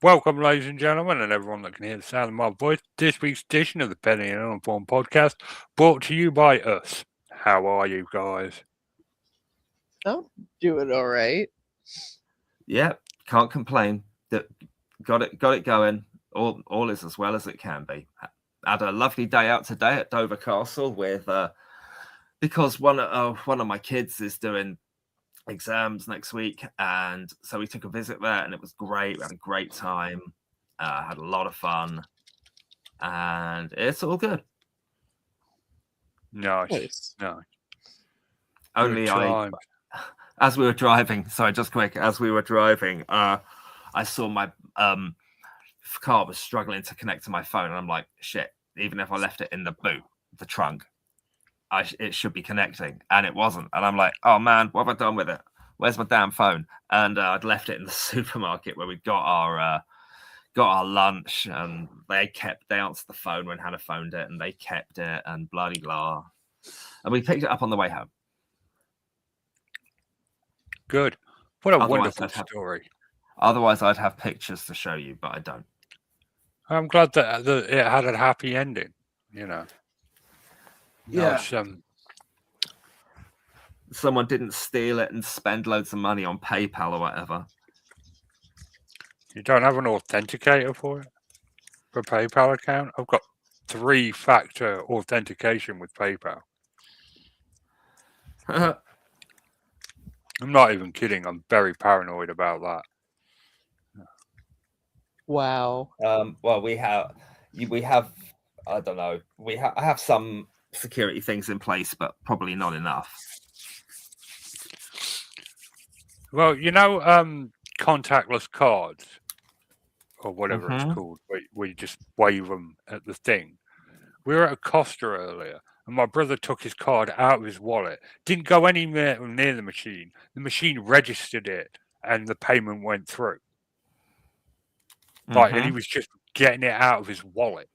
Welcome, ladies and gentlemen, and everyone that can hear the sound of my voice. This week's edition of the Penny and Uninformed podcast, brought to you by us. How are you guys? I'm doing all right. Yeah, can't complain. Got it going. All is as well as it can be. Had a lovely day out today at Dover Castle with because one of my kids is doing exams next week, and so we took a visit there, and it was great. We had a great time. Had a lot of fun, and it's all good. Nice. Only as we were driving. Sorry, just quick. As we were driving, I saw my car was struggling to connect to my phone, and I'm like, shit. Even if I left it in the boot, the trunk, it should be connecting, and it wasn't. And I'm like, oh man, what have I done with it? Where's my damn phone? And I'd left it in the supermarket where we got our lunch, and they answered the phone when Hannah phoned it, and they kept it, and blah blah. And we picked it up on the way home. Good. What a wonderful story. Otherwise, I'd have pictures to show you, but I don't. I'm glad that it had a happy ending, you know. Yeah. Someone didn't steal it and spend loads of money on PayPal or whatever. You don't have an authenticator for it? For a PayPal account? I've got 3-factor authentication with PayPal. I'm not even kidding. I'm very paranoid about that. Wow. Well, we have. I don't know. I have some security things in place, but probably not enough. Well, you know, contactless cards or whatever it's called, where you just wave them at the thing. We were at a Costa earlier, and my brother took his card out of his wallet, didn't go anywhere near the machine. The machine registered it, and the payment went through. Like, and he was just getting it out of his wallet.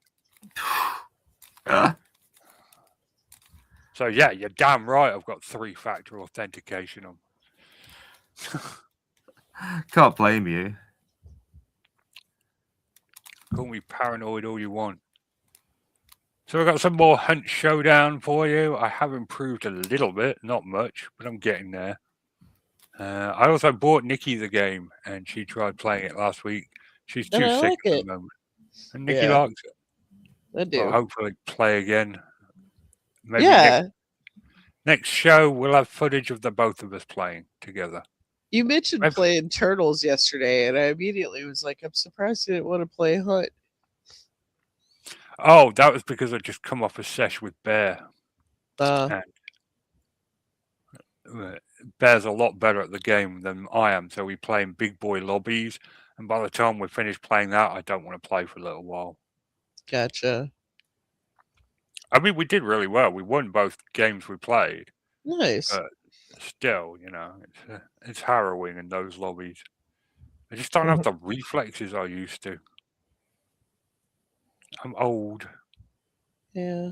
So yeah, you're damn right. I've got 3-factor authentication on. Can't blame you. Call me paranoid all you want. So I've got some more Hunt Showdown for you. I have improved a little bit, not much, but I'm getting there. I also bought Nikki the game, and she tried playing it last week. She's too sick at the moment. And Nikki likes it. I do. I'll hopefully play again. Maybe next show, we'll have footage of the both of us playing together. You mentioned playing Turtles yesterday, and I immediately was like, I'm surprised you didn't want to play Hunt. Oh, that was because I just come off a sesh with Bear. And Bear's a lot better at the game than I am, so we play in big boy lobbies. And by the time we finish playing that, I don't want to play for a little while. Gotcha. I mean, we did really well. We won both games we played. Nice. But still, you know, it's harrowing in those lobbies. I just don't have the reflexes I used to. I'm old. Yeah.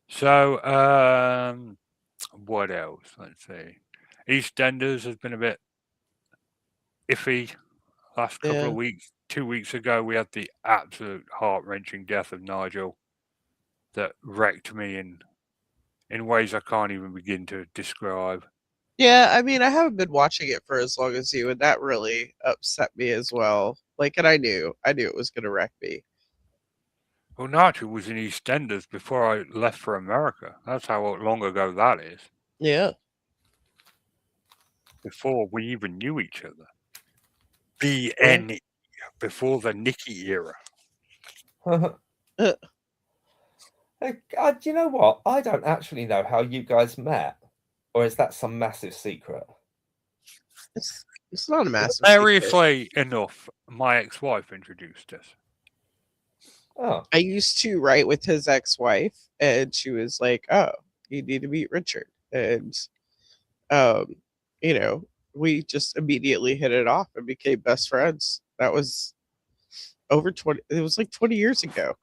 So, what else? Let's see. EastEnders has been a bit iffy last couple of weeks. 2 weeks ago, we had the absolute heart-wrenching death of Nigel that wrecked me in ways I can't even begin to describe. Yeah, I mean, I haven't been watching it for as long as you, and that really upset me as well. Like, and I knew it was going to wreck me. Well, Nigel was in EastEnders before I left for America. That's how long ago that is. Yeah. Before we even knew each other. BNE, before the Nikki era. Do you know what? I don't actually know how you guys met. Or is that some massive secret? It's not a massive Seriously enough, my ex-wife introduced us. Oh. I used to write with his ex-wife, and she was like, oh, you need to meet Richard. And, you know, we just immediately hit it off and became best friends. That was it was like 20 years ago.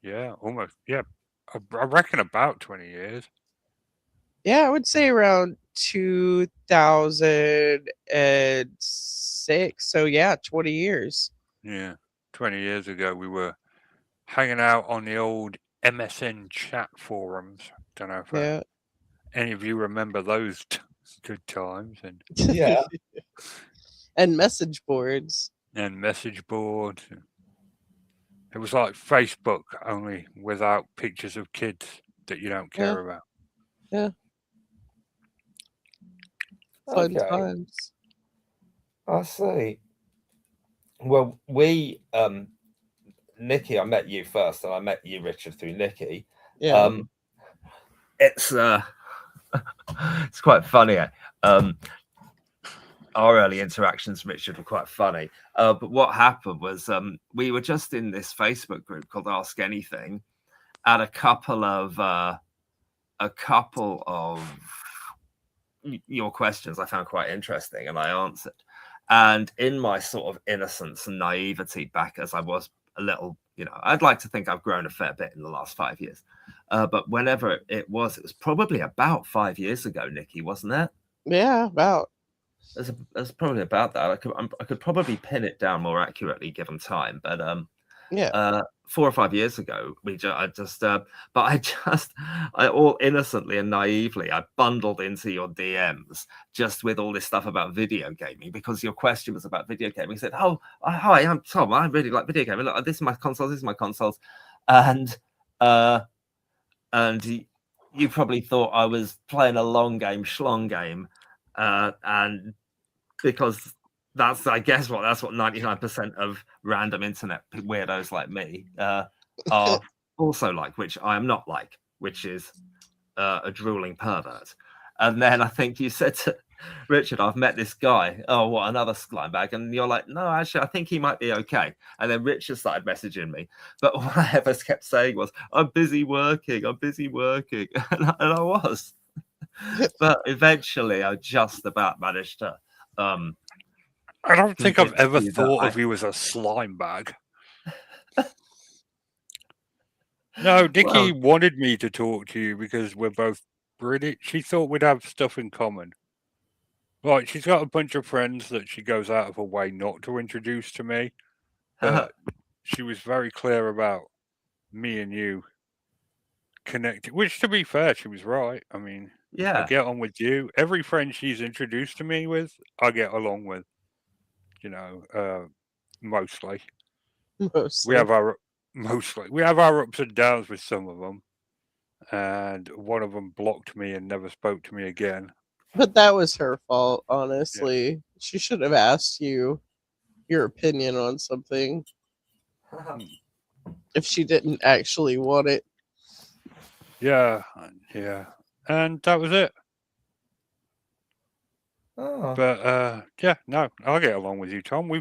Yeah, almost. Yeah, I reckon about 20 years. Yeah, I would say around 2006 96. So yeah, 20 years. Yeah, 20 years ago, we were hanging out on the old MSN chat forums. Don't know if Yeah. any of you remember those good times, Yeah. And message boards. and message boards. It was like Facebook, only without pictures of kids that you don't care about. Yeah. Fun Okay. times. I see. Well, we Nikki, I met you first, and I met you, Richard, through Nikki. Yeah. It's it's quite funny. Our early interactions, Richard, were quite funny. But what happened was we were just in this Facebook group called Ask Anything, and a couple of your questions I found quite interesting, and I answered. And in my sort of innocence and naivety back as I was a little, I'd like to think I've grown a fair bit in the last 5 years. But whenever it was probably about 5 years ago, Nikki, wasn't it? Yeah, about. It's probably about that. I could probably pin it down more accurately given time, but 4 or 5 years ago, I all innocently and naively, I bundled into your DMs just with all this stuff about video gaming because your question was about video gaming. I said, "Oh, hi, I'm Tom. I really like video gaming. Look, this is my consoles, and you probably thought I was playing a long game, schlong game, and because that's what 99% of random internet weirdos like me are also like, which I am not like, which is a drooling pervert." And then I think you said to Richard, "I've met this guy. Oh, what, another slime bag?" And you're like, "No, actually, I think he might be okay." And then Richard started messaging me, but all I ever kept saying was, "I'm busy working," and I was. But eventually, I just about managed to. I don't think I've ever thought of you as a slime bag. No, Nikki wanted me to talk to you because we're both British. She thought we'd have stuff in common. Like, she's got a bunch of friends that she goes out of her way not to introduce to me. But she was very clear about me and you connecting, which, to be fair, she was right. I mean, yeah, I get on with you. Every friend she's introduced to me with, I get along with. Mostly. We have our ups and downs with some of them, and one of them blocked me and never spoke to me again. But that was her fault, honestly. Yeah. She should have asked you your opinion on something if she didn't actually want it. Yeah, and that was it. Oh. But no, I get along with you, Tom.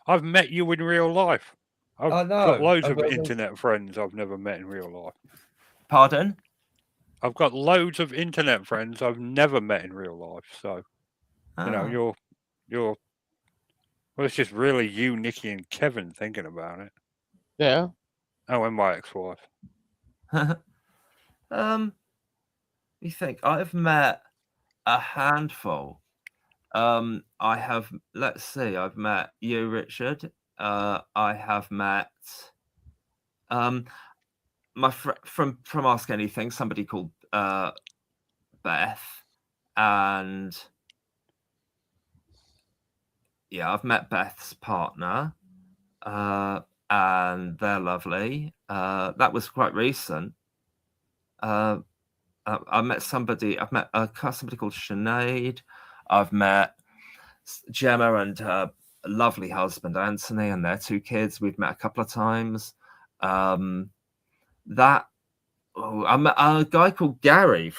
I've met you in real life. I've got loads of internet friends I've never met in real life. Pardon? I've got loads of internet friends I've never met in real life. So, you're well, it's just really you, Nikki, and Kevin thinking about it. Yeah. Oh, and my ex-wife. You think I've met a handful. I've met you, Richard. I have met my from Ask Anything, somebody called Beth, and I've met Beth's partner, and they're lovely. That was quite recent. I've met somebody called Sinead. I've met Gemma and her lovely husband Anthony and their 2 kids. We've met a couple of times. I met a guy called Gary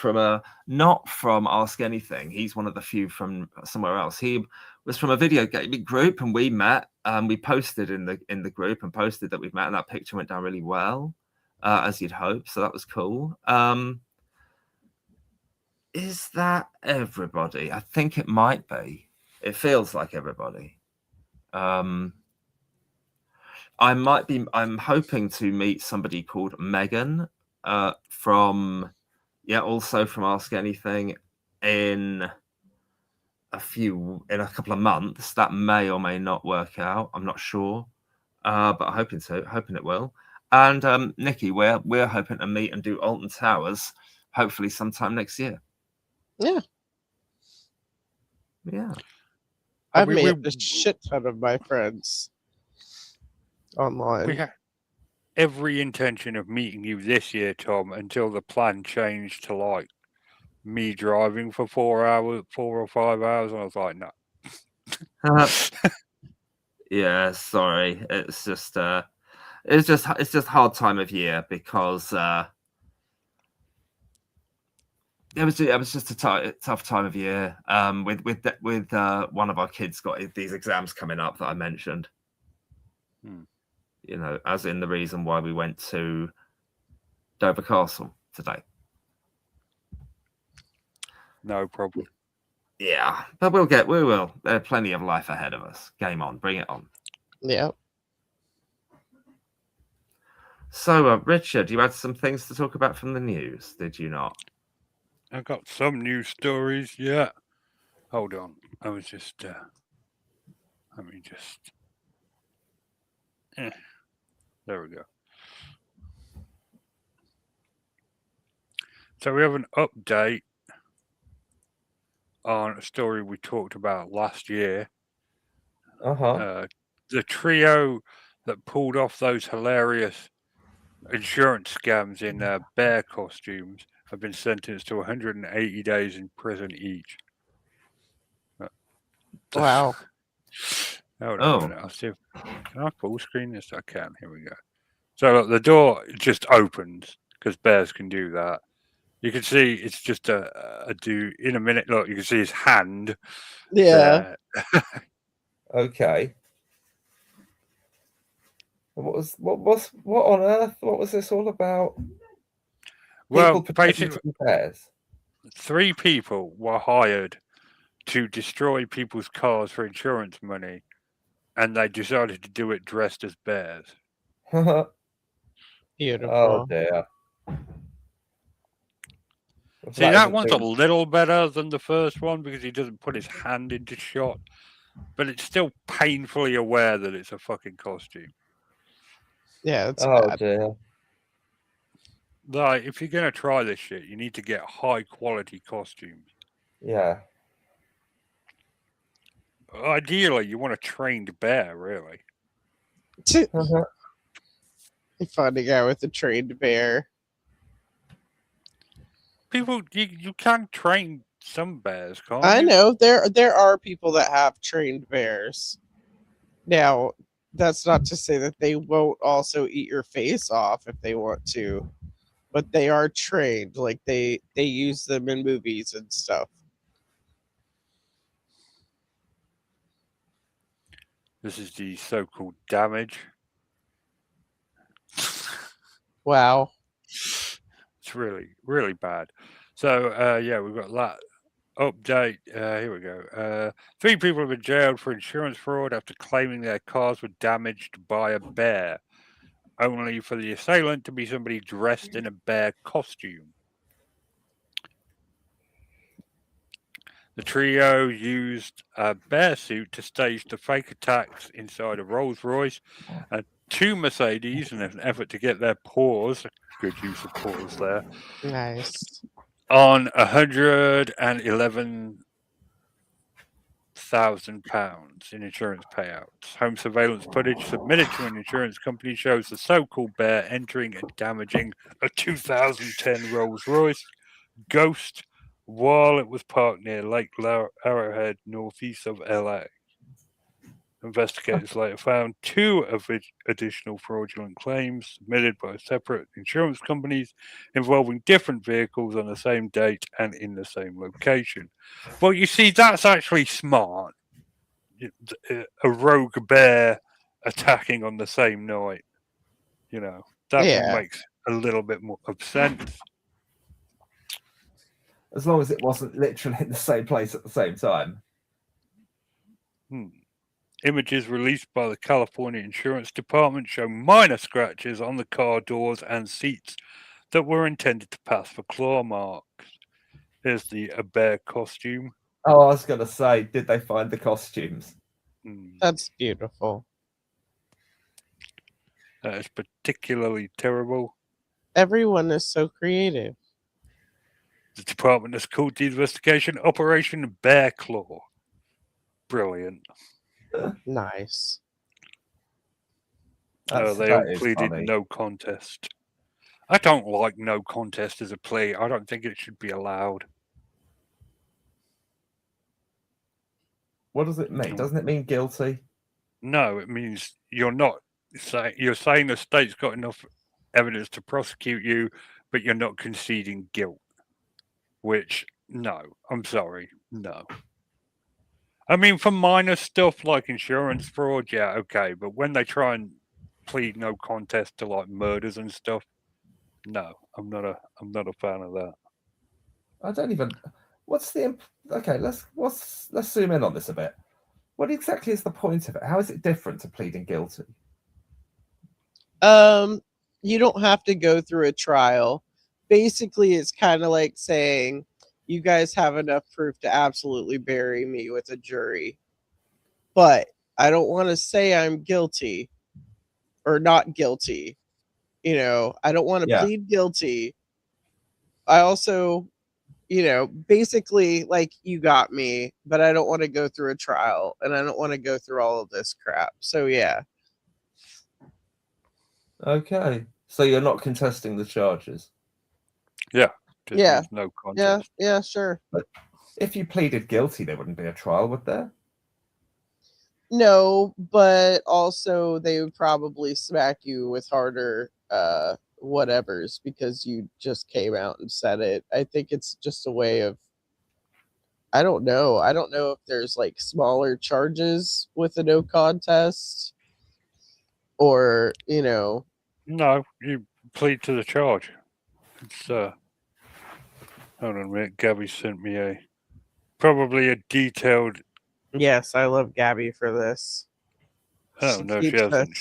not from Ask Anything. He's one of the few from somewhere else. He was from a video gaming group, and we met. We posted in the group and posted that we've met, and that picture went down really well, as you'd hope. So that was cool. Is that everybody? I think it might be. It feels like everybody. I'm hoping to meet somebody called Megan also from Ask Anything in in a couple of months. That may or may not work out. I'm not sure, but I'm hoping it will. And Nikki, we're hoping to meet and do Alton Towers, hopefully sometime next year. Yeah. I've met a shit ton of my friends online. We had every intention of meeting you this year, Tom, until the plan changed to like me driving for 4 or 5 hours, and I was like, no. Yeah, sorry. It's just hard time of year because it was just a tough time of year. With one of our kids got these exams coming up that I mentioned. You know, as in the reason why we went to Dover Castle today. No problem. Yeah, but we will. There's plenty of life ahead of us. Game on, bring it on. Yeah. So, Richard, you had some things to talk about from the news, did you not? I got some news stories. Yeah. Hold on. I was just. Let me just. There we go. So we have an update on a story we talked about last year. The trio that pulled off those hilarious insurance scams in bear costumes have been sentenced to 180 days in prison each. Wow. Hold on a minute. I'll see if can I full screen this? I can. Here we go. So look, the door just opens because bears can do that. You can see it's just a dude. In a minute, look, you can see his hand. Yeah. Okay. What on earth? What was this all about? Well, basically, 3 people were hired to destroy people's cars for insurance money, and they decided to do it dressed as bears. Beautiful. Oh dear. See, that one's a little better than the first one because he doesn't put his hand into shot, but it's still painfully aware that it's a fucking costume. Yeah, it's bad. Dear. Like, if you're going to try this shit, you need to get high quality costumes. Yeah. Ideally, you want a trained bear, really. Finding out with a trained bear. People, you can train some bears, can't you? I know there are people that have trained bears. Now, that's not to say that they won't also eat your face off if they want to, but they are trained. Like they use them in movies and stuff. This is the so-called damage. Wow. It's really, really bad. So, yeah, we've got that update. Here we go. 3 people have been jailed for insurance fraud after claiming their cars were damaged by a bear, only for the assailant to be somebody dressed in a bear costume. The trio used a bear suit to stage the fake attacks inside a Rolls-Royce and 2 Mercedes in an effort to get their paws, good use of paws there, Nice. on £111,000 in insurance payouts. Home surveillance footage submitted to an insurance company shows the so-called bear entering and damaging a 2010 Rolls-Royce Ghost while it was parked near Lake Arrowhead, northeast of LA. Investigators later found 2 additional fraudulent claims submitted by separate insurance companies involving different vehicles on the same date and in the same location. Well, you see, that's actually smart. A rogue bear attacking on the same night. You know, that one makes a little bit more of sense. As long as it wasn't literally in the same place at the same time. Images released by the California Insurance Department show minor scratches on the car doors and seats that were intended to pass for claw marks. Here's the bear costume. Oh, I was going to say, did they find the costumes? That's beautiful. That is particularly terrible. Everyone is so creative. The department has called the investigation Operation Bear Claw. Brilliant. Nice. They all pleaded no contest. I don't like no contest as a plea. I don't think it should be allowed. What does it mean? Doesn't it mean guilty? No, it means you're not saying, you're saying the state's got enough evidence to prosecute you, but you're not conceding guilt. Which, no, I'm sorry, no. I mean, for minor stuff like insurance fraud, yeah, okay, but when they try and plead no contest to like murders and stuff, no, I'm not a fan of that. I don't even. What's the okay? Let's zoom in on this a bit. What exactly is the point of it? How is it different to pleading guilty? You don't have to go through a trial. Basically, it's kind of like saying you guys have enough proof to absolutely bury me with a jury, but I don't want to say I'm guilty or not guilty. You know, I don't want to plead guilty. I also, you know, basically like you got me, but I don't want to go through a trial and I don't want to go through all of this crap. So yeah. Okay. So you're not contesting the charges? Yeah. Yeah. No contest. Yeah, sure. But if you pleaded guilty, there wouldn't be a trial, would there? No, but also they would probably smack you with harder whatevers because you just came out and said it. I think it's just a way of I don't know. I don't know if there's like smaller charges with a no contest or, you know. No, you plead to the charge. It's hold on a minute. Gabby sent me probably a detailed. Yes, I love Gabby for this. Oh no, she hasn't.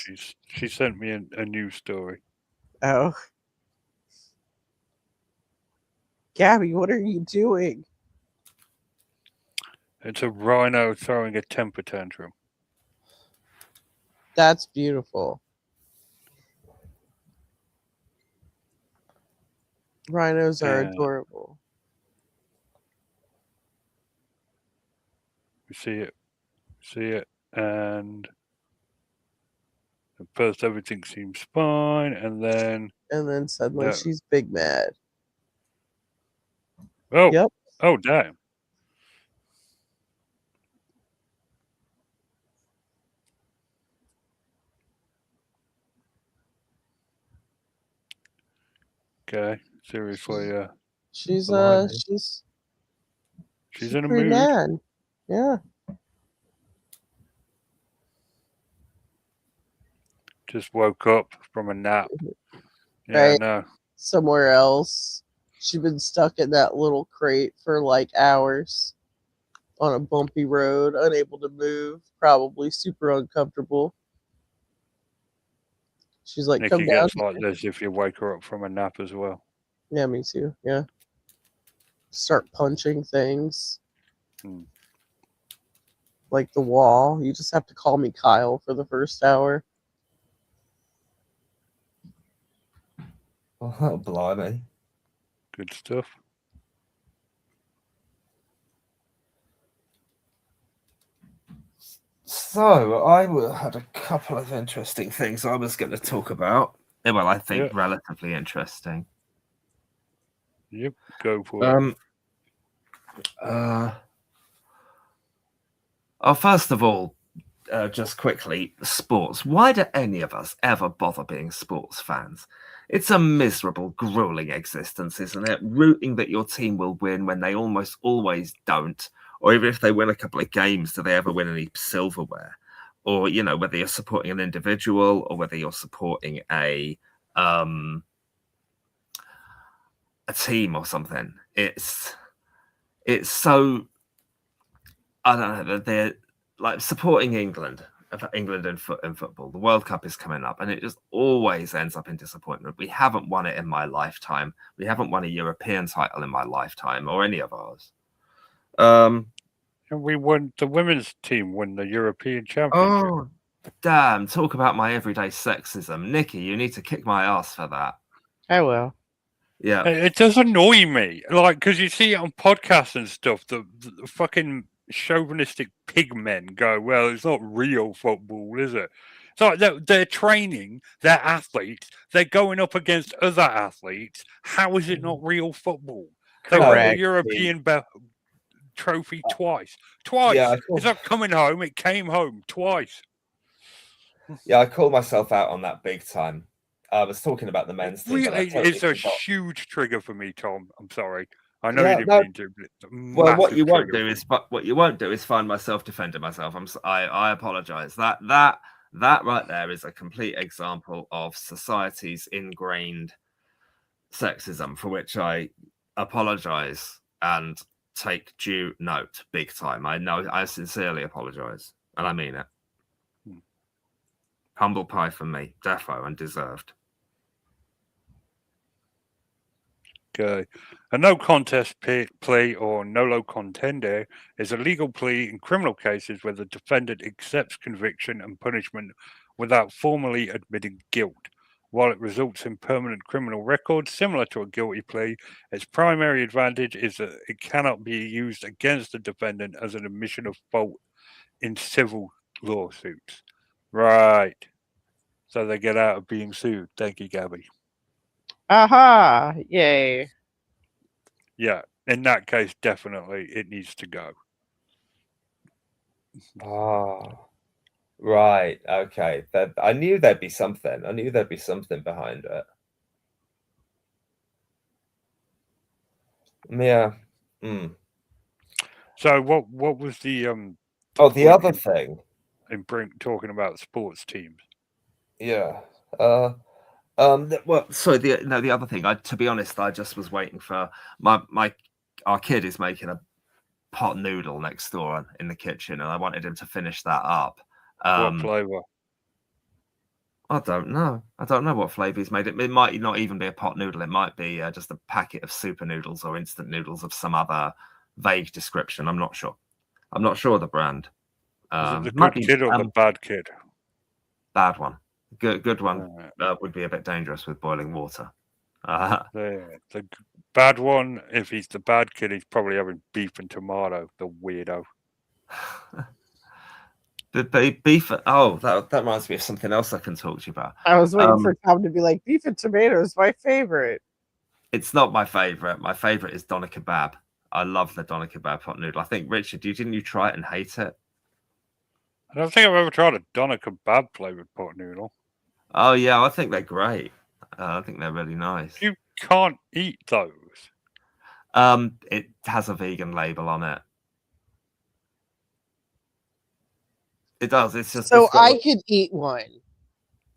She sent me a news story. Oh, Gabby, what are you doing? It's a rhino throwing a temper tantrum. That's beautiful. Rhinos are adorable. We see it, and at first everything seems fine, and then suddenly she's big mad. Oh, yep. Oh, damn. Okay, seriously, she's in a mood. Mad. Yeah. Just woke up from a nap. Yeah, right. No. Somewhere else. She's been stuck in that little crate for like hours on a bumpy road, unable to move, probably super uncomfortable. She's like, Nikki gets like this if you wake her up from a nap as well. Yeah, me too. Yeah. Start punching things. Like the wall. You just have to call me Kyle for the first hour. Oh, blimey. Good stuff. So I had a couple of interesting things I was going to talk about. Well, I think relatively interesting. Yep, go for it. First of all, just quickly, sports. Why do any of us ever bother being sports fans? It's a miserable, grueling existence, isn't it? Rooting that your team will win when they almost always don't. Or even if they win a couple of games, do they ever win any silverware? Or, you know, whether you're supporting an individual or whether you're supporting a team or something. It's so, I don't know, they're like supporting England in football. The World Cup is coming up and it just always ends up in disappointment. We haven't won it in my lifetime. We haven't won a European title in my lifetime or any of ours. And we won. The women's team won the European Championship. Oh, damn! Talk about my everyday sexism, Nikki. You need to kick my ass for that. I will. Yeah, It does annoy me, like, because you see it on podcasts and stuff. The fucking chauvinistic pigmen go, "Well, it's not real football, is it?" It's like they're training, they're athletes, they're going up against other athletes. How is it not real football? They won the Correct. European trophy twice. Twice. Yeah, It's not coming home. It came home twice. Yeah, I call myself out on that big time. I was talking about the men's team. but I Really, totally it's a forgot. huge trigger for me, Tom. I'm sorry. I know Yeah, you didn't no. mean to. But it's a well, what massive you won't trigger do for is, me. but what you won't do is find myself defending myself. I apologize. That right there is a complete example of society's ingrained sexism, for which I apologize and take due note, big time. I sincerely apologize, and I mean it. Humble pie from me, defo, and deserved. Okay. A no contest plea or nolo contendere is a legal plea in criminal cases where the defendant accepts conviction and punishment without formally admitting guilt. While it results in permanent criminal records similar to a guilty plea, its primary advantage is that it cannot be used against the defendant as an admission of fault in civil lawsuits. Right. So they get out of being sued. Thank you, Gabby. Aha! Yay. Yeah, in that case, definitely it needs to go. Oh, right. Okay. I knew there'd be something. I knew there'd be something behind it. Yeah. Mm. So what was the Oh, the point other in- thing. in talking about sports teams? Yeah. Well, sorry. The other thing. To be honest, I just was waiting for our kid is making a pot noodle next door in the kitchen, and I wanted him to finish that up. What flavor? I don't know. I don't know what flavor he's made. It might not even be a pot noodle. It might be just a packet of super noodles or instant noodles of some other vague description. I'm not sure. I'm not sure of the brand. Is it the might good be, kid or the bad kid? bad one. Good one would be a bit dangerous with boiling water. The bad one, if he's the bad kid, he's probably having beef and tomato, the weirdo. The beef. Oh, that reminds me of something else I can talk to you about. I was waiting for Tom to be like, beef and tomato is my favorite. It's not my favorite. My favorite is doner kebab. I love the doner kebab pot noodle. I think, Richard, didn't you try it and hate it? I don't think I've ever tried a doner kebab flavored pot noodle. Oh yeah, I think they're great. I think they're really nice. You can't eat those. It has a vegan label on it. It does. It's just So I could eat one.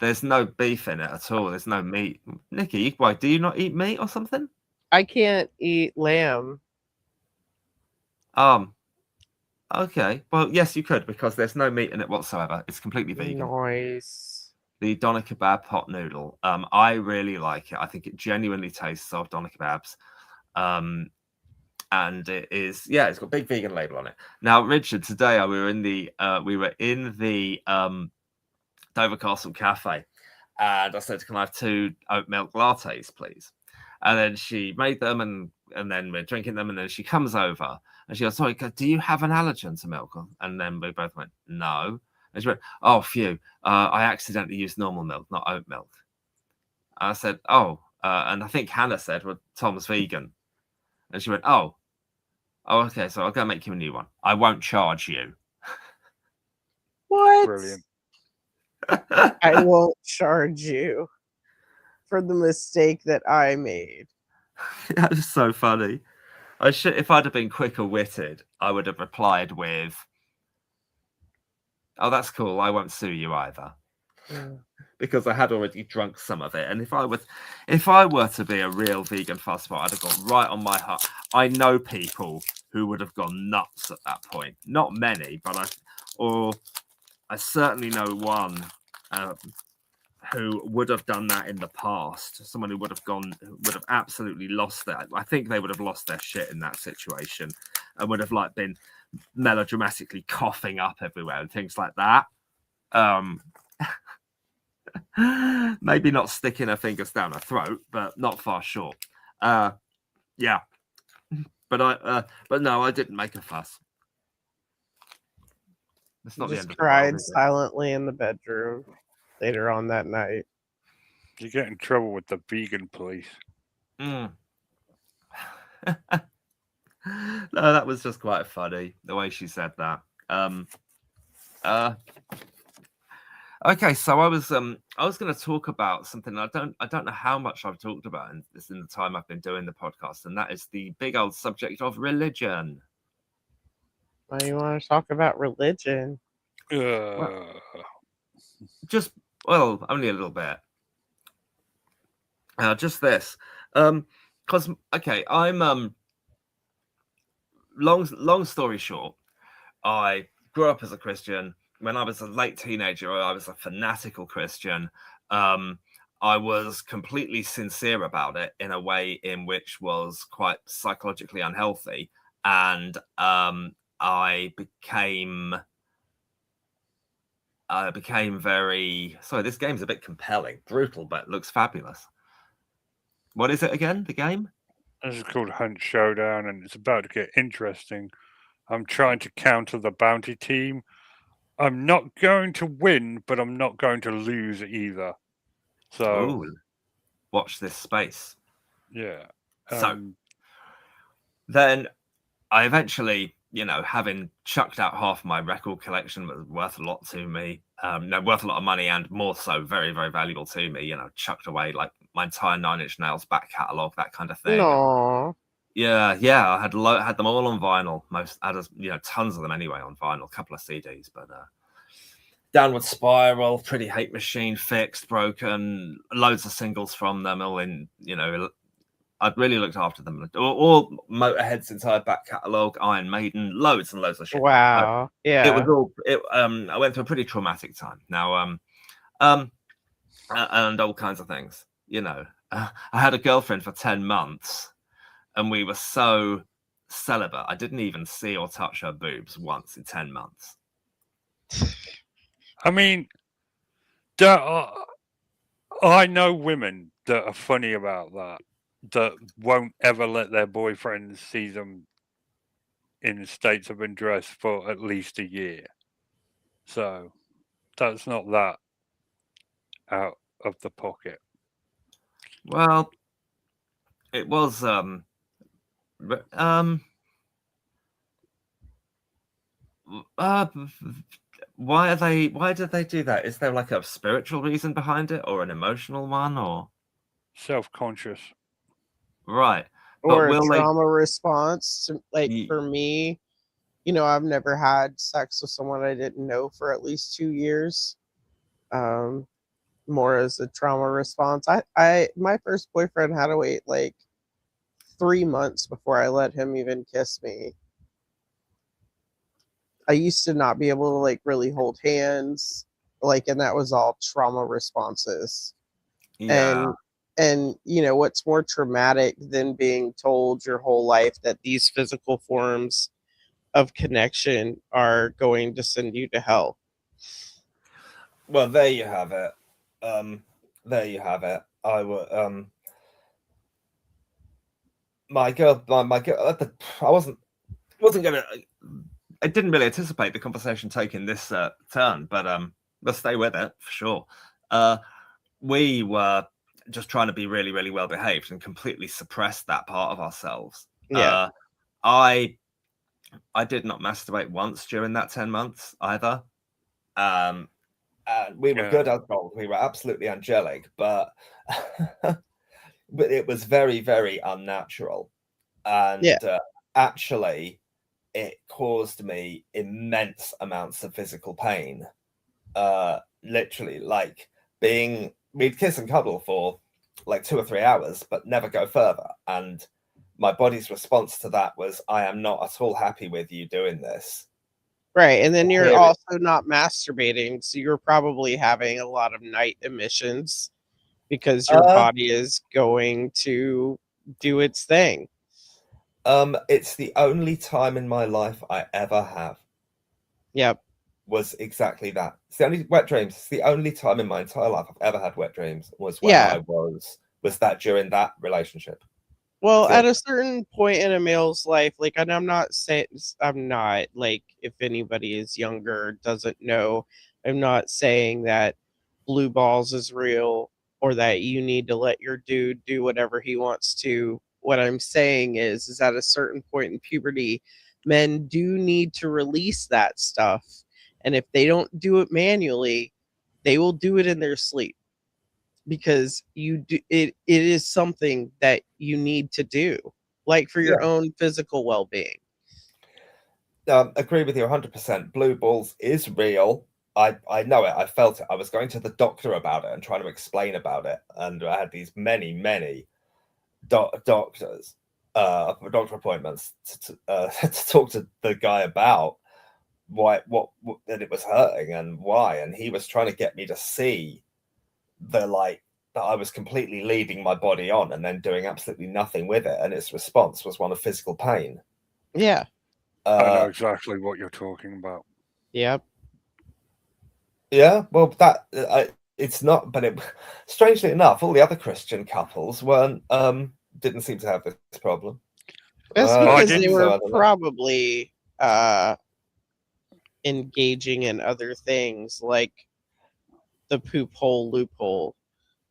There's no beef in it at all. There's no meat. Nikki, why do you not eat meat or something? I can't eat lamb. Okay. Well, yes, you could because there's no meat in it whatsoever. It's completely vegan. Nice. The doner kebab pot noodle. I really like it. I think it genuinely tastes of doner kebabs. And it is, it's got a big vegan label on it. Now, Richard, today we were in the Dover Castle Cafe, and I said, "Can I have 2 oat milk lattes, please?" And then she made them, and then we're drinking them, and then she comes over and she goes, "Sorry, do you have an allergen to milk?" And then we both went, "No." And she went, "Oh, phew, I accidentally used normal milk, not oat milk." And I said, "Oh," and I think Hannah said, "Well, Tom's vegan." And she went, "Oh, okay, so I'll go make you a new one. I won't charge you." What? Brilliant. I won't charge you for the mistake that I made. That was so funny. If I'd have been quicker witted, I would have replied with, "Oh, that's cool. I won't sue you either." Because I had already drunk some of it. And if I were to be a real vegan fast food, I'd have gone right on my heart. I know people who would have gone nuts at that point. Not many, but I certainly know one who would have done that in the past. Someone who would have absolutely lost that. I think they would have lost their shit in that situation. and would have like been melodramatically coughing up everywhere and things like that. Maybe not sticking her fingers down her throat, but not far short. Yeah, but no, I didn't make a fuss. It's not the Just end of the world, cried is it? silently in the bedroom later on that night. You get in trouble with the vegan police. Mm. No, that was just quite funny the way she said that. Okay, so I was going to talk about something I don't know how much I've talked about in the time I've been doing the podcast, and that is the big old subject of religion. Why do you want to talk about religion? Just only a little bit. Just this, because okay, I'm long story short, I grew up as a Christian. When I was a late teenager, I was a fanatical Christian. I was completely sincere about it in a way in which was quite psychologically unhealthy, and I became very sorry. This game's a bit compelling, brutal, but looks fabulous. What is it again? The game? This is called Hunt Showdown, and it's about to get interesting. I'm trying to counter the bounty team. I'm not going to win, but I'm not going to lose either. So, watch this space. Yeah. So then I eventually, having chucked out half my record collection was worth a lot to me. Worth a lot of money, and more so very, very valuable to me. Chucked away like my entire Nine Inch Nails back catalogue, that kind of thing. Aww. Yeah, I had them all on vinyl. Tons of them anyway on vinyl. A couple of CDs, but Downward Spiral, Pretty Hate Machine, Fixed, Broken, loads of singles from them. All in, I'd really looked after them. All Motorhead's entire back catalogue, Iron Maiden, loads and loads of shit. Wow. Yeah. It was all. I went through a pretty traumatic time. Now, and all kinds of things. I had a girlfriend for 10 months, and we were so celibate. I didn't even see or touch her boobs once in 10 months. I mean, I know women that are funny about that won't ever let their boyfriends see them in states of undress for at least a year. So that's not that out of the pocket. Well, it was why did they do that? Is there like a spiritual reason behind it, or an emotional one, or self-conscious? Right. Or a trauma response. For me, I've never had sex with someone I didn't know for at least 2 years. More as a trauma response. My first boyfriend had to wait like 3 months before I let him even kiss me. I used to not be able to like really hold hands, and that was all trauma responses. Yeah. And what's more traumatic than being told your whole life that these physical forms of connection are going to send you to hell? Well, there you have it. I would my girl, I wasn't gonna. I didn't really anticipate the conversation taking this turn, but let's stay with it for sure. We were just trying to be really, really well behaved and completely suppress that part of ourselves. Yeah. I did not masturbate once during that 10 months either. We were good at gold. We were absolutely angelic, but it was very, very unnatural. And actually, it caused me immense amounts of physical pain. Literally, like we'd kiss and cuddle for like 2 or 3 hours, but never go further. And my body's response to that was, I am not at all happy with you doing this. Right. And then you're also not masturbating. So you're probably having a lot of night emissions because your body is going to do its thing. It's the only time in my life I ever have. Yep. Was exactly that. It's the only wet dreams. It's the only time in my entire life I've ever had wet dreams was when I was that during that relationship. Well, at a certain point in a male's life, like, and I'm not like, if anybody is younger, doesn't know, I'm not saying that blue balls is real or that you need to let your dude do whatever he wants to. What I'm saying is at a certain point in puberty, men do need to release that stuff. And if they don't do it manually, they will do it in their sleep. Because it is something that you need to do, like for your own physical well-being. Agree with you 100%. Blue balls is real. I know it. I felt it. I was going to the doctor about it and trying to explain about it, and I had these many doctors, doctor appointments to talk to the guy about what that it was hurting and why, and he was trying to get me to see that I was completely leading my body on and then doing absolutely nothing with it, and its response was one of physical pain. Yeah. I know exactly what you're talking about. Yep. Yeah, well, it's not, but strangely enough, all the other Christian couples didn't seem to have this problem. That's because they were probably engaging in other things like the poop hole loophole.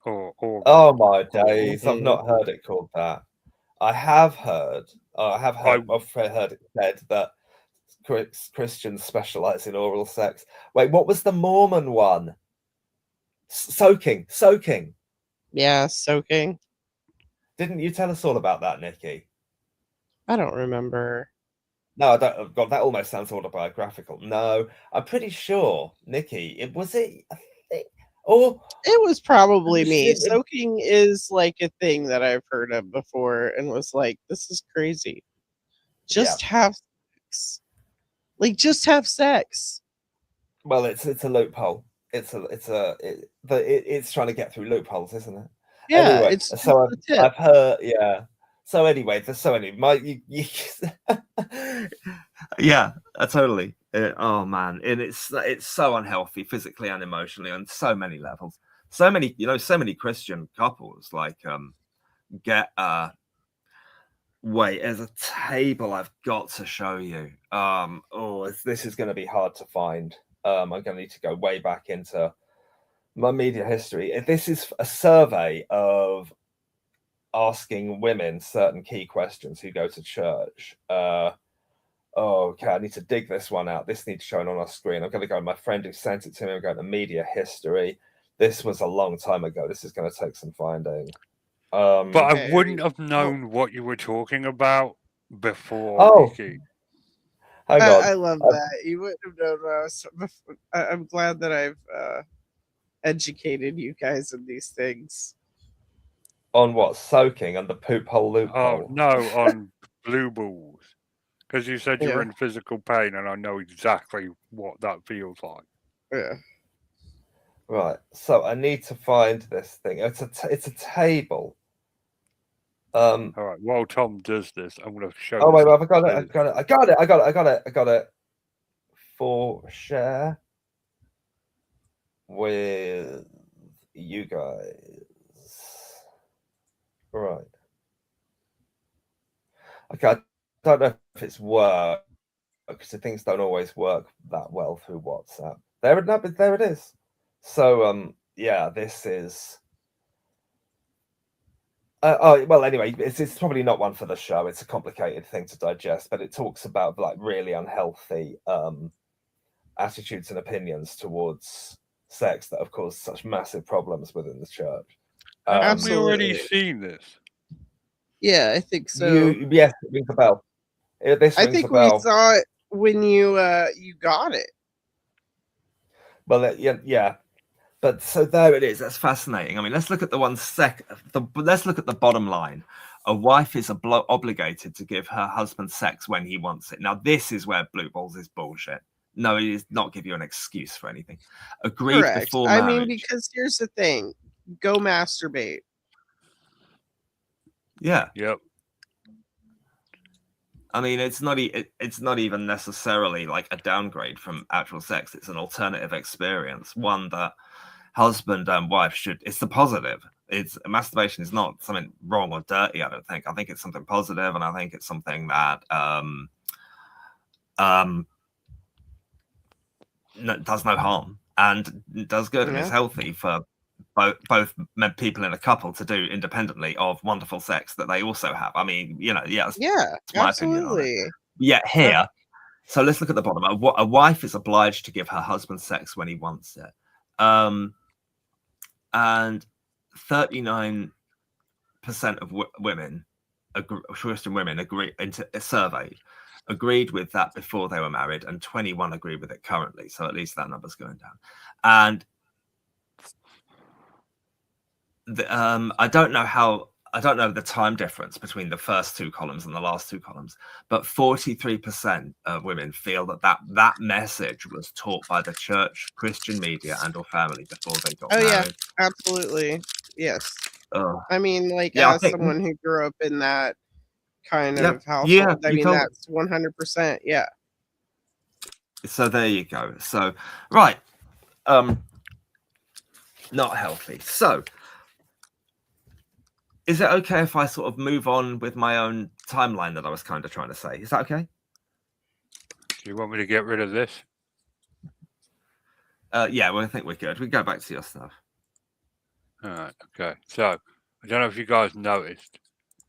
Oh my days! I've not heard it called that. I have heard it said that Christians specialize in oral sex. Wait, what was the Mormon one? Soaking. Yeah, soaking. Didn't you tell us all about that, Nikki? I don't remember. No, I don't. God, that almost sounds autobiographical. No, I'm pretty sure, Nikki. I think, or it was probably me. Soaking is like a thing that I've heard of before, and was like, "This is crazy." Just have sex. Like, just have sex. Well, it's a loophole. It's trying to get through loopholes, isn't it? Yeah. Anyway, it's so I've heard. Yeah. So anyway, yeah, totally. Oh man, and it's so unhealthy physically and emotionally on so many levels. So many Christian couples get wait, there's a table I've got to show you. This is going to be hard to find. I'm going to need to go way back into my media history. This is a survey of asking women certain key questions who go to church. Okay, I need to dig this one out. This needs shown on our screen. I'm going to go. My friend who sent it to me. I'm going to media history. This was a long time ago. This is going to take some finding. But I wouldn't have known what you were talking about before, Nikki. I love that. You wouldn't have known. I'm glad that I've educated you guys in these things. On what? Soaking and the poop hole loophole? Oh, no, on blue balls. Because you said you were in physical pain, and I know exactly what that feels like. Yeah. Right. So I need to find this thing. It's a table. All right. While Tom does this, I'm going to show. Oh wait, I got it. For share with you guys. Right. Okay. I don't know if it's work because things don't always work that well through WhatsApp. There it is. So yeah, this is. Well, anyway, it's probably not one for the show. It's a complicated thing to digest, but it talks about like really unhealthy attitudes and opinions towards sex that have caused such massive problems within the church. Have we already seen this? Yeah, I think so. Yes, it rings a bell. I think we saw it when you got it. Well, yeah. But so there it is. That's fascinating. I mean, let's look at let's look at the bottom line. A wife is obligated to give her husband sex when he wants it. Now, this is where blue balls is bullshit. No, it is not give you an excuse for anything. Agreed before marriage. I mean, because here's the thing. Go masturbate. Yeah. Yep. I mean, it's not even necessarily like a downgrade from actual sex. It's an alternative experience, one that husband and wife should. It's the positive. It's masturbation is not something wrong or dirty. I don't think. I think it's something positive, and I think it's something that does no harm and does good and is healthy for both people in a couple to do independently of wonderful sex that they also have. I mean, that's my opinion on it. Yet here, so let's look at the bottom. A wife is obliged to give her husband sex when he wants it, and 39% of women, Christian women, surveyed agreed with that before they were married, and 21 agree with it currently. So at least that number's going down. And I don't know the time difference between the first two columns and the last two columns, but 43% of women feel that message was taught by the church, Christian media, and or family before they got married. Yeah, absolutely. Yes. I mean, as someone who grew up in that kind of household, I mean, that's 100%. Yeah. So there you go. So, right. Not healthy. So, is it okay if I sort of move on with my own timeline that I was kind of trying to say? Is that okay? Do you want me to get rid of this? Yeah, well, I think we're good. We can go back to your stuff. All right. Okay. So, I don't know if you guys noticed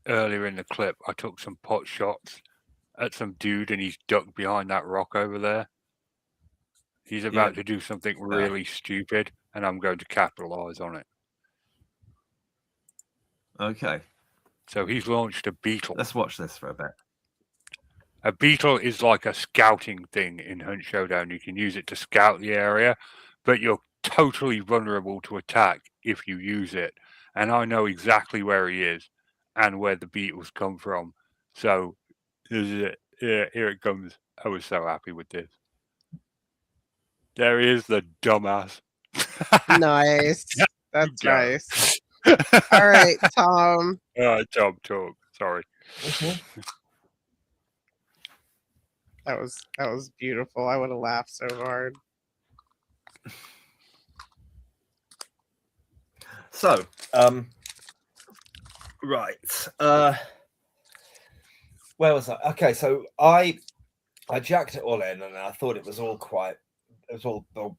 earlier in the clip, I took some pot shots at some dude and he's ducked behind that rock over there. He's about to do something really stupid, and I'm going to capitalize on it. Okay. So he's launched a beetle. Let's watch this for a bit. A beetle is like a scouting thing in Hunt Showdown. You can use it to scout the area, but you're totally vulnerable to attack if you use it. And I know exactly where he is and where the beetles come from. So here it comes. I was so happy with this. There he is, the dumbass. Nice. That's nice. All right, Tom. Tom, talk. Sorry. That was beautiful. I would have laughed so hard. So, right. Where was I? Okay, so I jacked it all in, and I thought it was all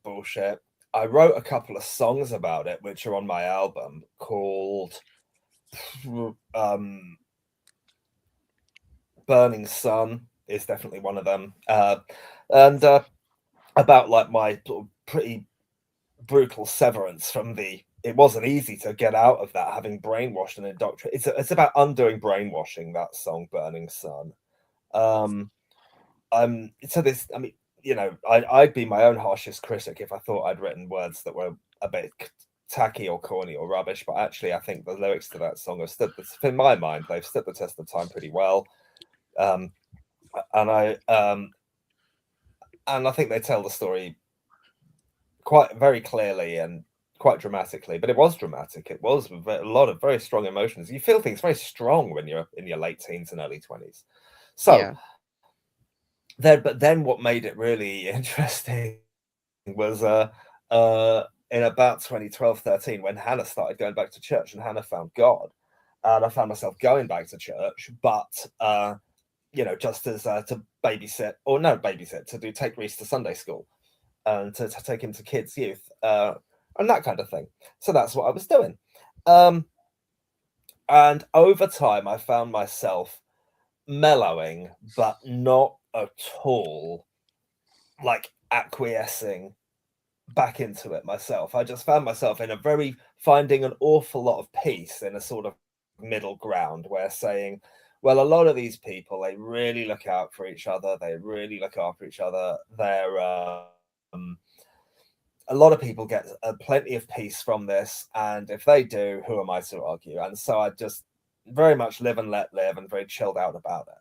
bullshit. I wrote a couple of songs about it, which are on my album called Burning Sun is definitely one of them. And about like my sort of pretty brutal severance from it wasn't easy to get out of that, having brainwashed and indoctrinated. It's about undoing brainwashing, that song, Burning Sun. I'd be my own harshest critic if I thought I'd written words that were a bit tacky or corny or rubbish, but actually I think the lyrics to that song have in my mind, they've stood the test of time pretty well. And I think they tell the story quite very clearly and quite dramatically, but it was dramatic. It was a lot of very strong emotions. You feel things very strong when you're in your late teens and early 20s. So then what made it really interesting was in about 2012-13 when Hannah started going back to church and Hannah found God, and I found myself going back to church, but just as to take Reese to Sunday school and to take him to kids youth and that kind of thing. So that's what I was doing, and over time I found myself mellowing, but not at all like acquiescing back into it myself. I just found myself finding an awful lot of peace in a sort of middle ground where saying, well, a lot of these people, they really look out for each other. They really look after each other. A lot of people get plenty of peace from this. And if they do, who am I to argue? And so I just very much live and let live and very chilled out about it.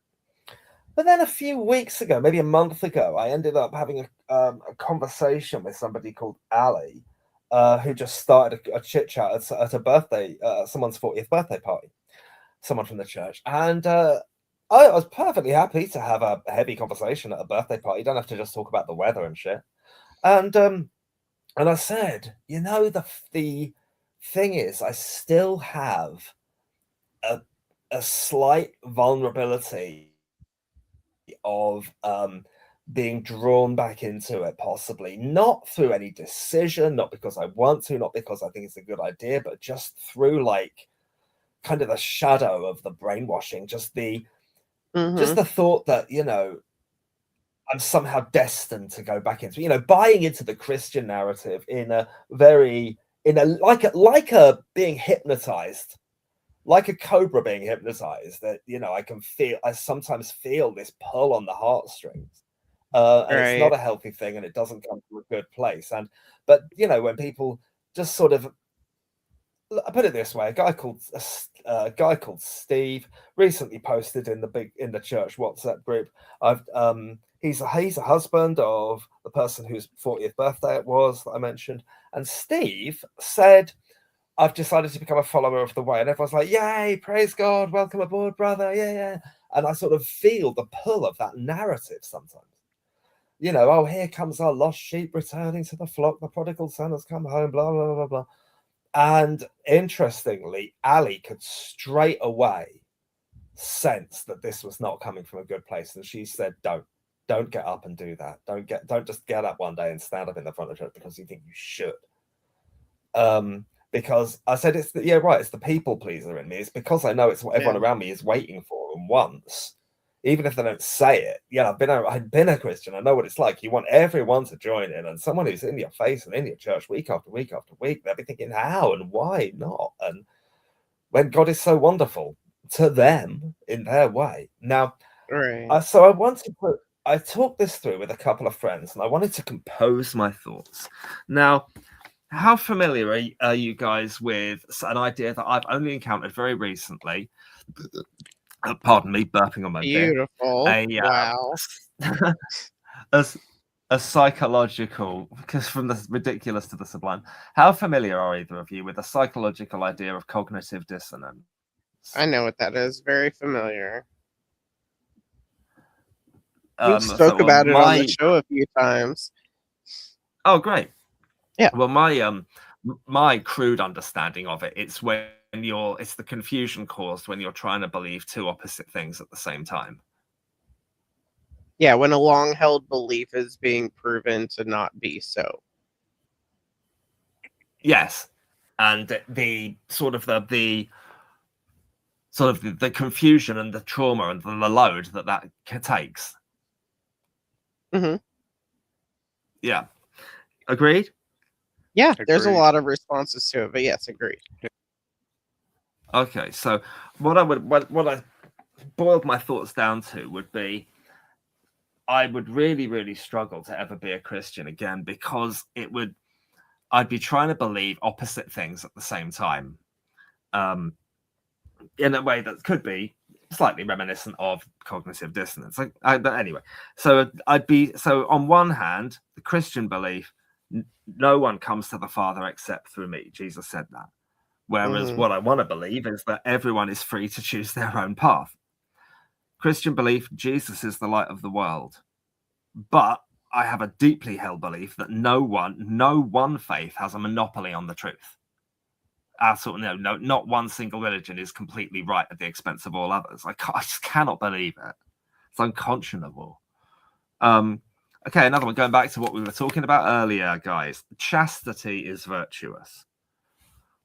But then a few weeks ago, maybe a month ago, I ended up having a conversation with somebody called Ali, who just started a chit chat at a birthday, someone's 40th birthday party, someone from the church. And I was perfectly happy to have a heavy conversation at a birthday party. You don't have to just talk about the weather and shit. And I said, you know, the thing is, I still have a slight vulnerability of being drawn back into it, possibly not through any decision, not because I want to, not because I think it's a good idea, but just through like kind of the shadow of the brainwashing, just the thought that, you know, I'm somehow destined to go back into, you know, buying into the Christian narrative in a like a being hypnotized, like a cobra being hypnotized, that, you know, I sometimes feel this pull on the heartstrings. And it's not a healthy thing, and it doesn't come from a good place. But you know, when people just sort of, I put it this way, a guy called Steve recently posted in the church WhatsApp group. He's a husband of the person whose 40th birthday it was that I mentioned, and Steve said, "I've decided to become a follower of the way," and everyone's like, "Yay, praise God, welcome aboard, brother, yeah." And I sort of feel the pull of that narrative sometimes. You know, oh, here comes our lost sheep returning to the flock. The prodigal son has come home, blah, blah, blah, blah. And interestingly, Ali could straight away sense that this was not coming from a good place. And she said, don't get up and do that. Don't just get up one day and stand up in the front of church because you think you should. Because I said, it's the people pleaser in me. It's because I know it's what everyone around me is waiting for and wants. Even if they don't say it, I've been a Christian. I know what it's like. You want everyone to join in, and someone who's in your face and in your church week after week after week, they'll be thinking, how and why not? And when God is so wonderful to them in their way. Now, I talked this through with a couple of friends, and I wanted to compose my thoughts. Now, how familiar are you guys with an idea that I've only encountered very recently? Pardon me, burping on my beautiful beer. Wow. a psychological, because from the ridiculous to the sublime. How familiar are either of you with the psychological idea of cognitive dissonance? I know what that is. Very familiar. We spoke about it on the show a few times. Oh, great. Yeah. Well, my crude understanding of it, it's the confusion caused when you're trying to believe two opposite things at the same time. Yeah, when a long-held belief is being proven to not be so. Yes, and the confusion and the trauma and the load that takes. Mm-hmm. Yeah, agreed. Yeah, there's a lot of responses to it, but yes, agreed. Okay, so what I boiled my thoughts down to would be, I would really, really struggle to ever be a Christian again, because I'd be trying to believe opposite things at the same time, in a way that could be slightly reminiscent of cognitive dissonance. But anyway, so on one hand, the Christian belief, no one comes to the Father except through me. Jesus said that. Whereas what I want to believe is that everyone is free to choose their own path. Christian belief, Jesus is the light of the world. But I have a deeply held belief that no one faith has a monopoly on the truth. Not one single religion is completely right at the expense of all others. I just cannot believe it. It's unconscionable. Okay, another one. Going back to what we were talking about earlier, guys. Chastity is virtuous.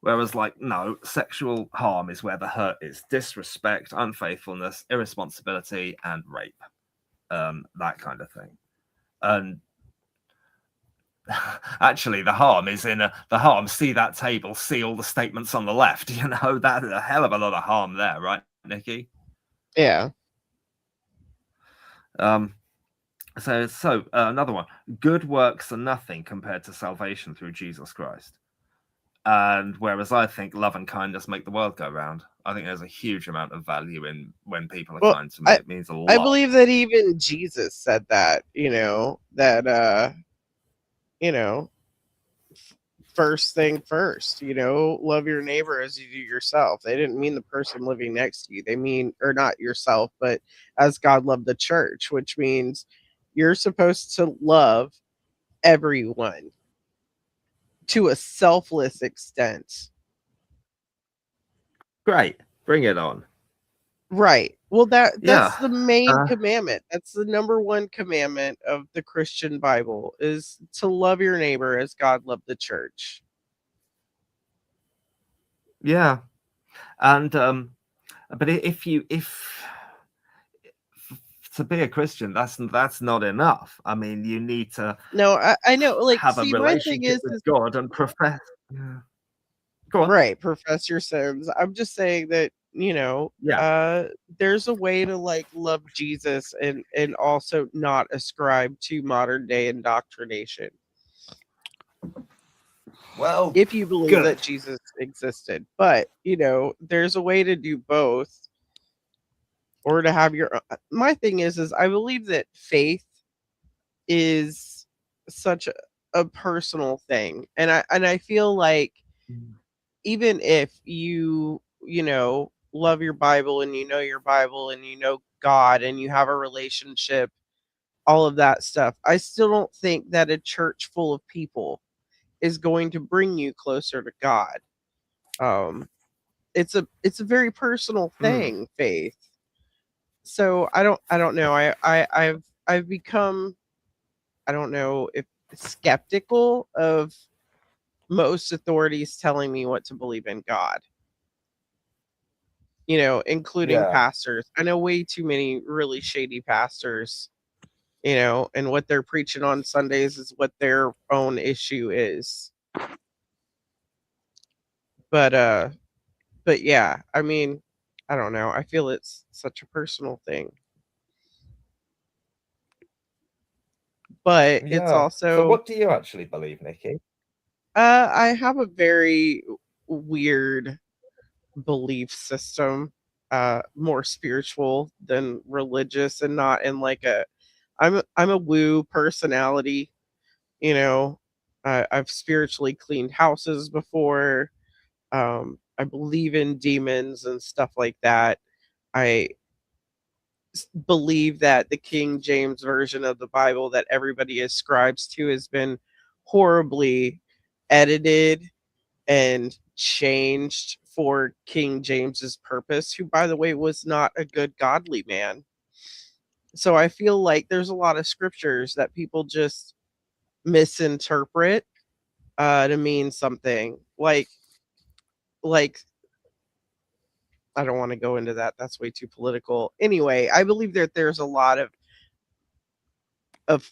Whereas, no, sexual harm is where the hurt is. Disrespect, unfaithfulness, irresponsibility, and rape. That kind of thing. And actually, the harm is see that table, see all the statements on the left. That's a hell of a lot of harm there, right, Nikki? Yeah. So another one. Good works are nothing compared to salvation through Jesus Christ. And whereas I think love and kindness make the world go round, I think there's a huge amount of value in when people are kind to me. It means a lot. I believe that even Jesus said that, first thing first, love your neighbor as you do yourself. They didn't mean the person living next to you. They mean, or not yourself, but as God loved the church, which means you're supposed to love everyone to a selfless extent. Great. Bring it on. Right. Well, that's the main commandment. That's the number one commandment of the Christian Bible, is to love your neighbor as God loved the church. Yeah. And but if to be a Christian, that's not enough. I mean, you need to I know, like, have a relationship with God and profess. Yeah. Go on. Right, profess your sins. I'm just saying that, there's a way to like love Jesus and also not ascribe to modern day indoctrination. Well, if you believe that Jesus existed, but there's a way to do both, or to have your. My thing is I believe that faith is such a personal thing, and I feel like even if you love your Bible and your Bible and God and you have a relationship, all of that stuff, I still don't think that a church full of people is going to bring you closer to God. It's a very personal thing, faith. So I don't know. I've become, I don't know if skeptical of most authorities telling me what to believe in God. Including pastors. I know way too many really shady pastors, and what they're preaching on Sundays is what their own issue is. But yeah, I mean, I don't know. I feel it's such a personal thing. But it's also. So what do you actually believe, Nikki? I have a very weird belief system, more spiritual than religious, and not in like I'm a woo personality. I've spiritually cleaned houses before. I believe in demons and stuff like that. I believe that the King James version of the Bible that everybody ascribes to has been horribly edited and changed for King James's purpose, who, by the way, was not a good godly man. So I feel like there's a lot of scriptures that people just misinterpret to mean something. Like I don't want to go into that. That's way too political. Anyway, I believe that there's a lot of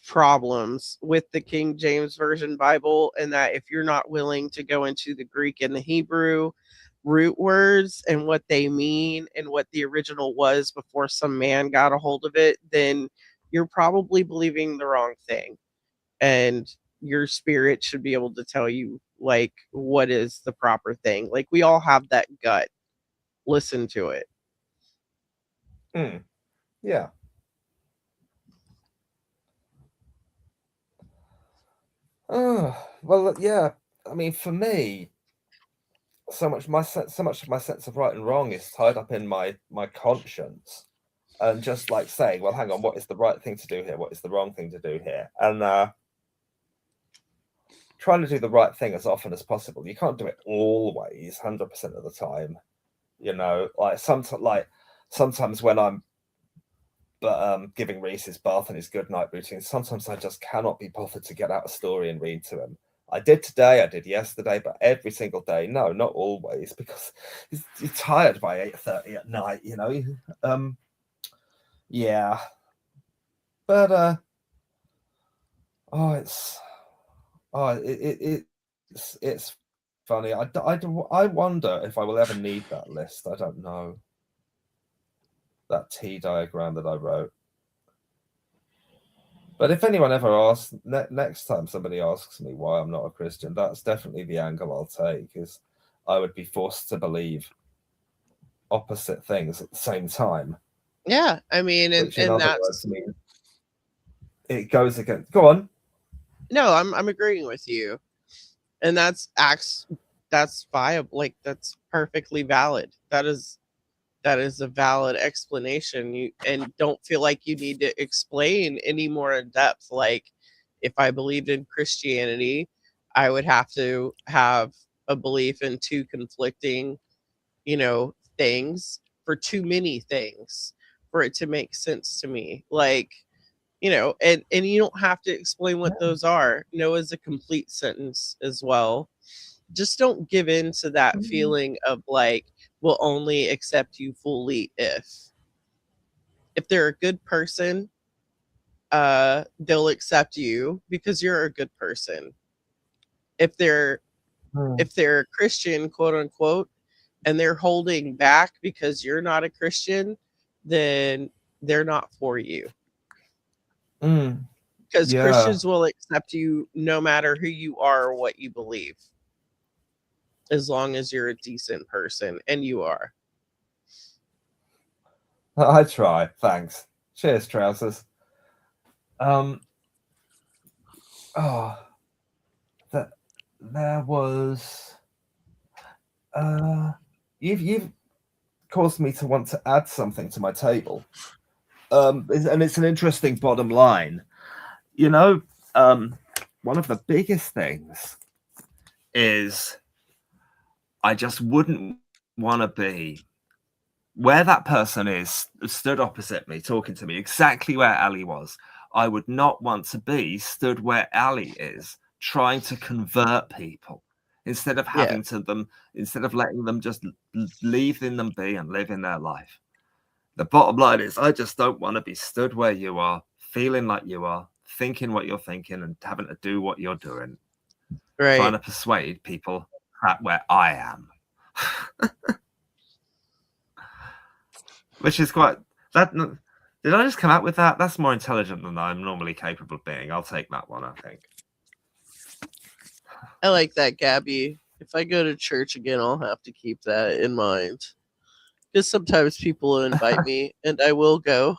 problems with the King James Version Bible, and that if you're not willing to go into the Greek and the Hebrew root words and what they mean and what the original was before some man got a hold of it, then you're probably believing the wrong thing. And your spirit should be able to tell you like what is the proper thing. Like, we all have that gut. Listen to it. Yeah. Oh, well, yeah. I mean, for me, so much of my sense of right and wrong is tied up in my conscience, and just like saying, well, hang on, what is the right thing to do here? What is the wrong thing to do here? And trying to do the right thing as often as possible. You can't do it always, 100% of the time. Like sometimes when I'm giving Reese his bath and his good night routine, sometimes I just cannot be bothered to get out a story and read to him. I did today, I did yesterday, but every single day, no, not always, because you're tired by 8:30 at night, yeah. But it's funny. I wonder if I will ever need that list. I don't know. That T diagram that I wrote. But if anyone ever asks, next time somebody asks me why I'm not a Christian, that's definitely the angle I'll take, is I would be forced to believe opposite things at the same time. Yeah, I mean, and that's. Words, it goes against. Go on. No, I'm agreeing with you. And that's viable. Like, that's perfectly valid. That is a valid explanation. And don't feel like you need to explain any more in depth. Like, if I believed in Christianity, I would have to have a belief in two conflicting, things, for too many things for it to make sense to me. Like, and you don't have to explain what those are. No is a complete sentence as well. Just don't give in to that feeling of like, we'll only accept you fully if they're a good person, they'll accept you because you're a good person. If they're Christian, quote unquote, and they're holding back because you're not a Christian, then they're not for you. Because Christians will accept you no matter who you are or what you believe, as long as you're a decent person, and you are. I try. Thanks. Cheers, Trousers. There was. You've caused me to want to add something to my table. And it's an interesting bottom line. One of the biggest things is I just wouldn't want to be where that person is stood opposite me, talking to me, exactly where Ali was. I would not want to be stood where Ali is, trying to convert people instead of instead of letting them just leaving them be and living their life. The bottom line is I just don't want to be stood where you are, feeling like you are, thinking what you're thinking, and having to do what you're doing. Right. Trying to persuade people at where I am. Which is quite that. Did I just come out with that? That's more intelligent than I'm normally capable of being. I'll take that one, I think. I like that, Gabby. If I go to church again, I'll have to keep that in mind. Because sometimes people will invite me, and I will go.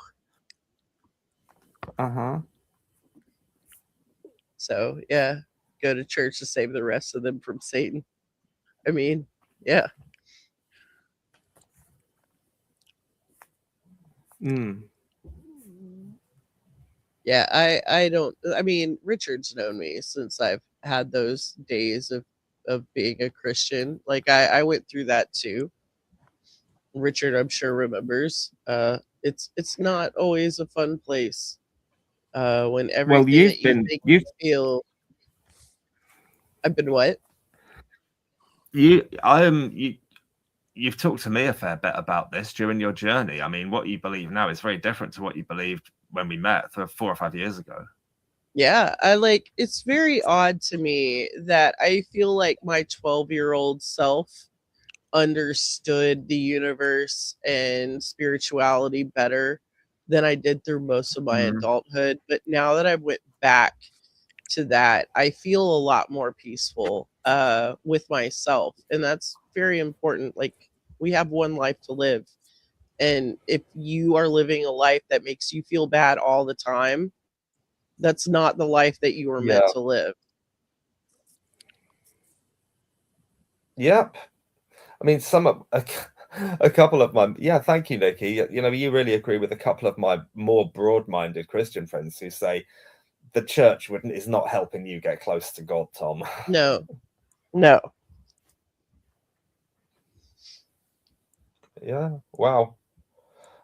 So, yeah, go to church to save the rest of them from Satan. I mean, yeah. Yeah, I mean, Richard's known me since I've had those days of being a Christian. Like, I went through that too. Richard, I'm sure, remembers. It's not always a fun place. When everything you feel. I've been what? You've talked to me a fair bit about this during your journey. I mean, what you believe now is very different to what you believed when we met 4 or 5 years ago. Yeah, it's very odd to me that I feel like my 12-year-old self understood the universe and spirituality better than I did through most of my adulthood. But now that I went back to that, I feel a lot more peaceful with myself. And that's very important. Like, we have one life to live. And if you are living a life that makes you feel bad all the time, that's not the life that you were meant to live. Yep. I mean, a couple of my thank you, Nikki. You really agree with a couple of my more broad-minded Christian friends who say the church is not helping you get close to God, Tom. No. Yeah. Wow.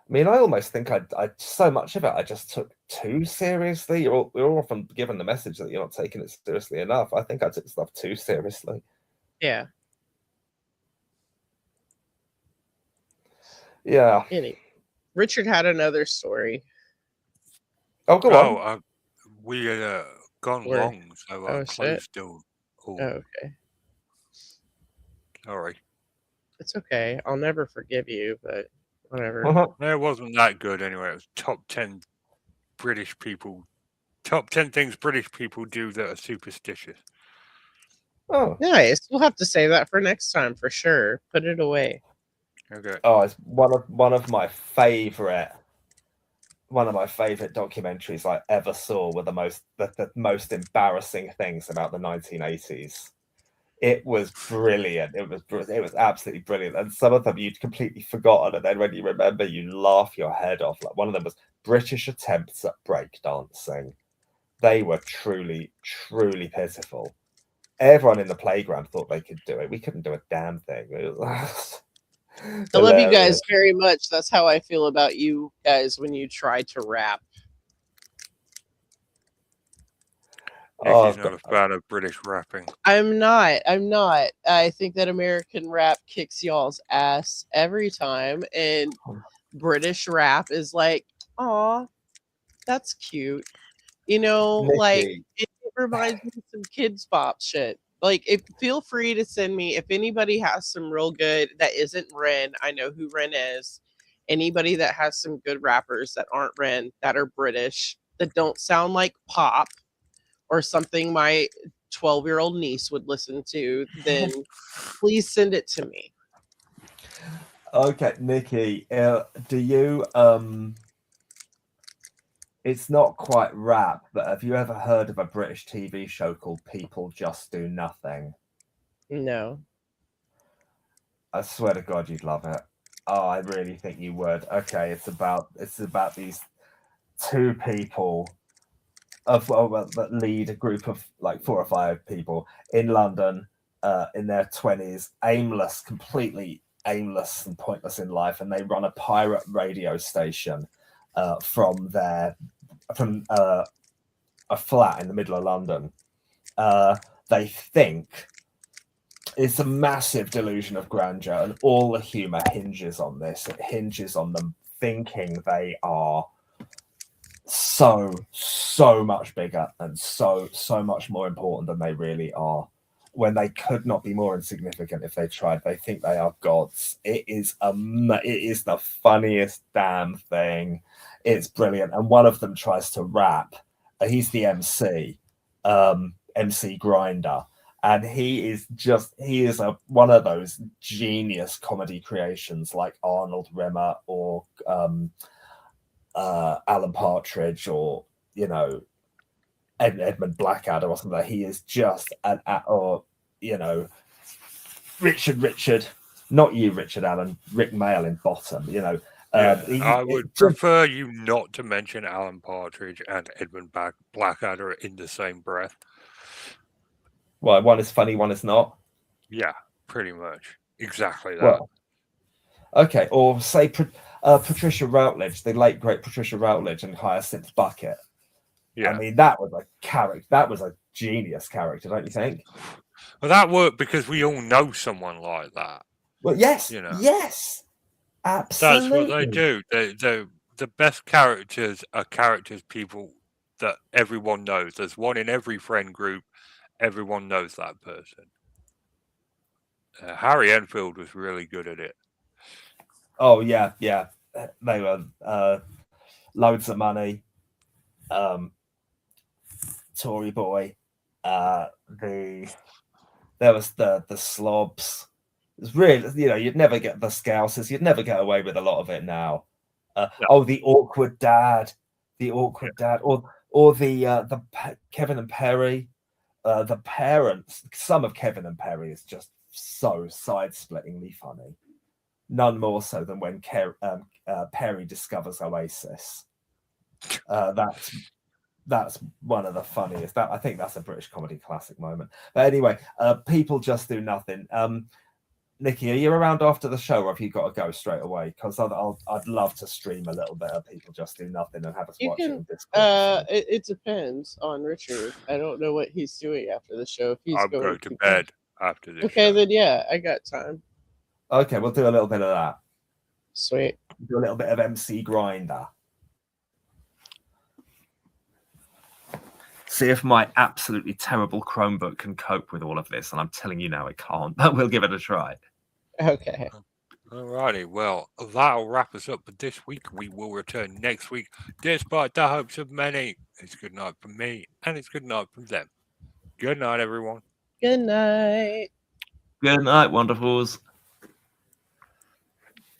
I mean, I almost think I so much of it I just took too seriously. We're often given the message that you're not taking it seriously enough. I think I took stuff too seriously. Yeah. Yeah. Richard had another story. Oh, go on. We had gone wrong, so our clothes still. Okay. Sorry. It's okay. I'll never forgive you, but whatever. It wasn't that good anyway. It was top 10 things British people do that are superstitious. Oh, nice. We'll have to save that for next time for sure. Put it away. Okay. Oh, it's one of my favorite documentaries I ever saw were the most embarrassing things about the 1980s. It was brilliant. It was absolutely brilliant. And some of them you'd completely forgotten, and then when you remember, you laugh your head off. Like one of them was British attempts at breakdancing. They were truly, truly pitiful. Everyone in the playground thought they could do it. We couldn't do a damn thing. It was I love you guys very much. That's how I feel about you guys when you try to rap. He's not a fan of British rapping. I'm not. I think that American rap kicks y'all's ass every time, and British rap is like, aw, that's cute. You know, Nikki. like it reminds me of some Kids Bop shit. Like, feel free to send me if anybody has some real good that isn't Ren. I know who Ren is. Anybody that has some good rappers that aren't Ren, that are British, that don't sound like pop or something my 12-year-old niece would listen to, then please send it to me. Okay, Nikki, do you it's not quite rap, but have you ever heard of a British TV show called People Just Do Nothing? No. I swear to God, you'd love it. Oh, I really think you would. Okay, it's about these two people that lead a group of like 4 or 5 people in London, in their 20s, completely aimless and pointless in life, and they run a pirate radio station from a flat in the middle of London. They think it's a massive delusion of grandeur, and all the humor hinges on this. It hinges on them thinking they are so much bigger and so much more important than they really are, when they could not be more insignificant if they tried. They think they are gods. It is the funniest damn thing. It's brilliant. And one of them tries to rap. He's the MC, MC Grinder, and he is one of those genius comedy creations like Arnold Rimmer or Alan Partridge, or Edmund Blackadder or something. He is just Richard, not you, Richard Allen, Rick Mail in Bottom. I would prefer you not to mention Alan Partridge and Edmund Blackadder in the same breath. Why? One is funny, one is not. Yeah, pretty much exactly that. Well, okay, or say Patricia Routledge, the late great Patricia Routledge, and Hyacinth Bucket. Yeah. I mean, that was a character. That was a genius character, don't you think? Well, that worked because we all know someone like that. Well, yes, yes, absolutely. That's what they do. The best characters are characters people that everyone knows. There's one in every friend group. Everyone knows that person. Harry Enfield was really good at it. Oh yeah. They were loads of money. Tory boy. There was the slobs. It was really, you'd never get the Scousers. You'd never get away with a lot of it now. Oh, the awkward dad, or the Kevin and Perry. The parents, some of Kevin and Perry is just so side-splittingly funny. None more so than when Perry discovers Oasis. That's one of the funniest. I think that's a British comedy classic moment. But anyway, People Just Do Nothing. Nikki, are you around after the show, or have you got to go straight away? Because I'd love to stream a little bit of People Just Do Nothing and have us watch it. It depends on Richard. I don't know what he's doing after the show. If he's I'll go to bed after this. Okay, then yeah, I got time. Okay, we'll do a little bit of that. Sweet. Do a little bit of MC Grinder. See if my absolutely terrible Chromebook can cope with all of this, and I'm telling you now it can't, but we'll give it a try. Okay. Alrighty, well, that'll wrap us up for this week. We will return next week, despite the hopes of many. It's good night from me, and it's good night from them. Good night, everyone. Good night. Good night, wonderfuls.